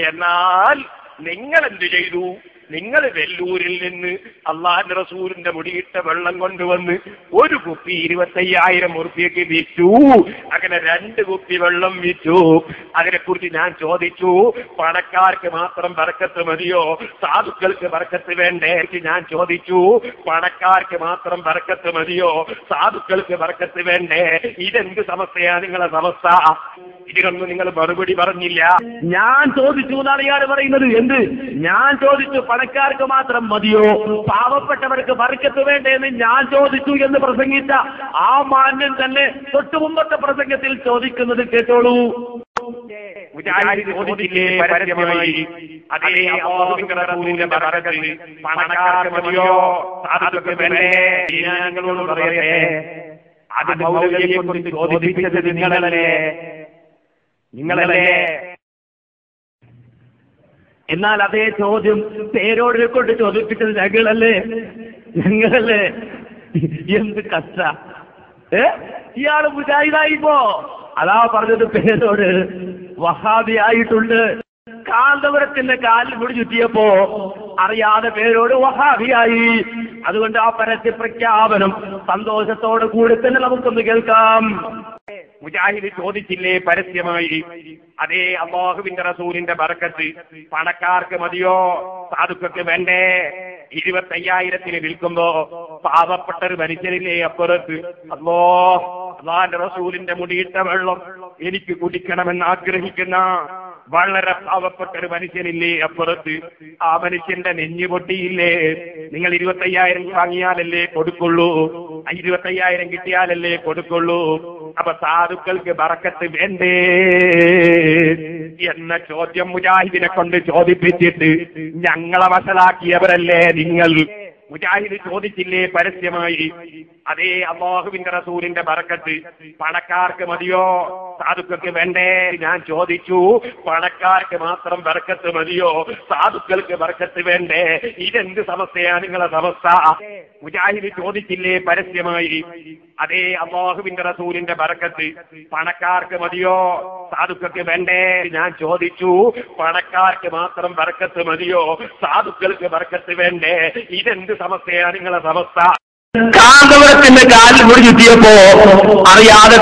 എന്നാൽ നിങ്ങൾ എന്ത് ചെയ്തു? നിങ്ങൾ വെല്ലൂരിൽ നിന്ന് അള്ളാഹുവിന്റെ റസൂലിന്റെ മുടിയിട്ട വെള്ളം കൊണ്ടുവന്ന് ഒരു കുപ്പി 25,000 ഉറുപ്പികയ്ക്ക് വിറ്റു. അങ്ങനെ 2 കുപ്പി വെള്ളം വിറ്റു. അതിനെക്കുറിച്ച് ഞാൻ ചോദിച്ചു, പണക്കാർക്ക് മാത്രം ബർക്കത്ത് മതിയോ, സാധുക്കൾക്ക് ബർക്കത്ത് വേണ്ടേ? ഞാൻ ചോദിച്ചു, പണക്കാർക്ക് മാത്രം ബർക്കത്ത് മതിയോ, സാധുക്കൾക്ക് ബർക്കത്ത് വേണ്ടേ? ഇതെന്ത് സമസ്യയാണ് നിങ്ങളെ സമസ്ത? ഇതിനൊന്നും നിങ്ങൾ മറുപടി പറഞ്ഞില്ല. ഞാൻ ചോദിച്ചു എന്നാണ് ഇയാൾ പറയുന്നത്. എന്ത്? ഞാൻ ചോദിച്ചു പണക്കാർക്ക് മാത്രം മതിയോ, പാവപ്പെട്ടവർക്ക് ബർക്കത്ത് വേണ്ടേ എന്ന് ഞാൻ ചോദിച്ചു എന്ന് പ്രസംഗിച്ച ആ മാന്യൻ തന്നെ തൊട്ടു മുമ്പത്തെ പ്രസംഗത്തിൽ ചോദിക്കുന്നത് കേട്ടോളൂ. മുജാഹിദ് ചോദിച്ചില്ലേ പരസ്യമായി, അതേ അല്ലാഹുവിന്റെ റസൂലിന്റെ ബർക്കത്ത് പണക്കാർക്ക് മതിയോ, സാധുക്കൾക്ക് വേണ്ടേ? ഞാൻ നിങ്ങളോട് പറയട്ടെ, അത് മൗലവിയെ കൊണ്ട് ചോദിപ്പിച്ചത് നിങ്ങളല്ലേ? എന്നാൽ അതേ ചോദ്യം പേരോട് കൊണ്ട് ചോദിപ്പിച്ചത് ഞങ്ങളല്ലേ? എന്ത് കഷ്ട! ഇയാള് മുജാഹിദായിപ്പോ അതാ പറഞ്ഞത് പേരോട് വഹാബി ആയിട്ടുണ്ട്. കാന്തപുരത്തിന്റെ കാലിൽ മുടി ചുറ്റിയപ്പോ അറിയാതെ പേരോട് വഹാബിയായി. അതുകൊണ്ട് ആ പരസ്യ പ്രഖ്യാപനം സന്തോഷത്തോടു കൂടി തന്നെ നമുക്കൊന്ന് കേൾക്കാം. മുജാഹിദ് ചോദിച്ചില്ലേ പരസ്യമായി, അതേ അല്ലാഹുവിന്റെ റസൂലിന്റെ ബർക്കത്ത് പണക്കാർക്ക് മതിയോ, സാധുക്കൾക്ക് വേണ്ടേ? 25,000-ന് വിൽക്കുമ്പോ പാവപ്പെട്ട ഒരു മനുഷ്യനില്ലേ അപ്പുറത്ത്? അല്ലാഹുവിന്റെ റസൂലിന്റെ മുടിയിട്ട വെള്ളം എനിക്ക് കുടിക്കണമെന്ന് ആഗ്രഹിക്കുന്ന വളരെ പാവപ്പെട്ട ഒരു മനുഷ്യനില്ലേ അപ്പുറത്ത്? ആ മനുഷ്യന്റെ നെഞ്ഞു പൊട്ടിയില്ലേ? നിങ്ങൾ 25,000 വാങ്ങിയാലല്ലേ കൊടുക്കുള്ളൂ, 25,000 കിട്ടിയാലല്ലേ കൊടുക്കുള്ളൂ. അപ്പൊ സാധുക്കൾക്ക് ബർക്കത്ത് വേണ്ടേ എന്ന ചോദ്യം മുജാഹിദിനെ കൊണ്ട് ചോദിപ്പിച്ചിട്ട് ഞങ്ങളെ വഷളാക്കിയവരല്ലേ നിങ്ങൾ? മുജാഹിദ് ചോദിച്ചില്ലേ പരസ്യമായി, അതേ അല്ലാഹുവിന്റെ റസൂലിന്റെ ബർക്കത്ത് പണക്കാർക്ക് മതിയോ, സാധുക്കൾക്ക് വേണ്ടേ? ഞാൻ ചോദിച്ചു, പണക്കാർക്ക് മാത്രം ബർക്കത്ത് മതിയോ, സാധുക്കൾക്ക് ബർക്കത്ത് വേണ്ടേ? ഇതെന്ത് സമസ്യയാണ് നിങ്ങളെ സമസ്ത? മുജാഹിദ് ചോദിച്ചില്ലേ പരസ്യമായി, അതേ അല്ലാഹുവിന്റെ റസൂലിന്റെ ബർക്കത്ത് പണക്കാർക്ക് മതിയോ, സാധുക്കൾക്ക് വേണ്ടേ? ഞാൻ ചോദിച്ചു, പണക്കാർക്ക് മാത്രം ബർക്കത്ത് മതിയോ, സാധുക്കൾക്ക് ബർക്കത്ത് വേണ്ടേ? ഇതെന്ത് സമസ്യയാണ് നിങ്ങളെ സമസ്ത? കാന്തപുരത്തിന്റെ കാലിൽ മുടി ചുറ്റിയപ്പോ അറിയാതെ